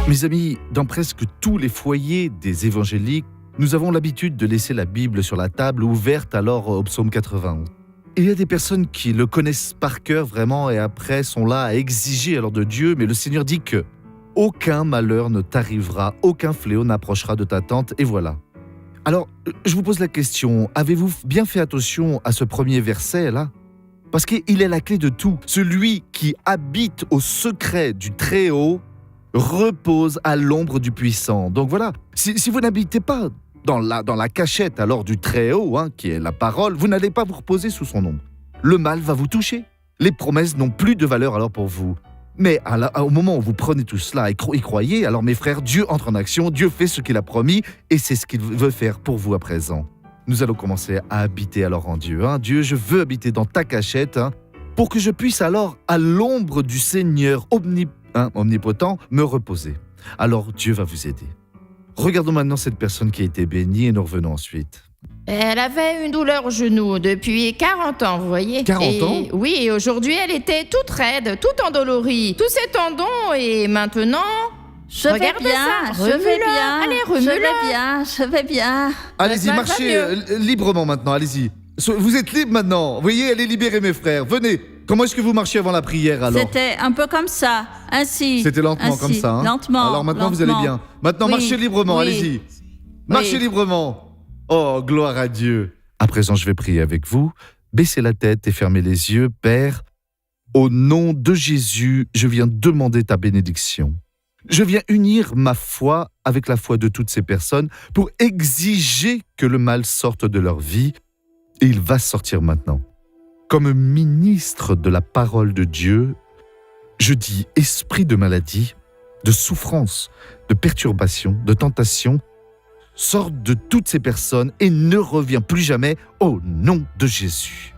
Mes amis, dans presque tous les foyers des évangéliques, nous avons l'habitude de laisser la Bible sur la table ouverte alors au psaume 91. Et il y a des personnes qui le connaissent par cœur vraiment et après sont là à exiger alors de Dieu, mais le Seigneur dit que aucun malheur ne t'arrivera, aucun fléau n'approchera de ta tente, et voilà. Alors, je vous pose la question, avez-vous bien fait attention à ce premier verset là ? Parce qu'il est la clé de tout. Celui qui habite au secret du Très-Haut repose à l'ombre du Puissant. Donc voilà, si vous n'habitez pas dans la cachette alors du Très-Haut, qui est la parole, vous n'allez pas vous reposer sous son ombre. Le mal va vous toucher. Les promesses n'ont plus de valeur alors pour vous. Mais au moment où vous prenez tout cela et croyez, alors mes frères, Dieu entre en action, Dieu fait ce qu'il a promis et c'est ce qu'il veut faire pour vous à présent. Nous allons commencer à habiter alors en Dieu. Dieu, je veux habiter dans ta cachette pour que je puisse alors, à l'ombre du Seigneur omnipotent, me reposer. Alors Dieu va vous aider. Regardons maintenant cette personne qui a été bénie et nous revenons ensuite. Elle avait une douleur au genou depuis 40 ans, vous voyez. 40 ans ? Oui, et aujourd'hui, elle était toute raide, toute endolorie, tous ses tendons, et maintenant... Je vais Regardez bien, ça, je vais remue-le. bien, Allez, je remue-le. vais bien, je vais bien. Allez-y, va marchez librement maintenant, allez-y. Vous êtes libre maintenant. Vous voyez, elle est libérée, mes frères. Venez. Comment est-ce que vous marchiez avant la prière alors ? C'était un peu comme ça, ainsi. C'était lentement ainsi, comme ça. Lentement. Alors maintenant, vous allez bien. Maintenant, Oui, marchez librement, oui. allez-y. Marchez librement. Oh, gloire à Dieu. À présent, je vais prier avec vous. Baissez la tête et fermez les yeux. Père, au nom de Jésus, je viens demander ta bénédiction. Je viens unir ma foi avec la foi de toutes ces personnes pour exiger que le mal sorte de leur vie. Et il va sortir maintenant. Comme ministre de la parole de Dieu, je dis esprit de maladie, de souffrance, de perturbation, de tentation, sort de toutes ces personnes et ne revient plus jamais au nom de Jésus.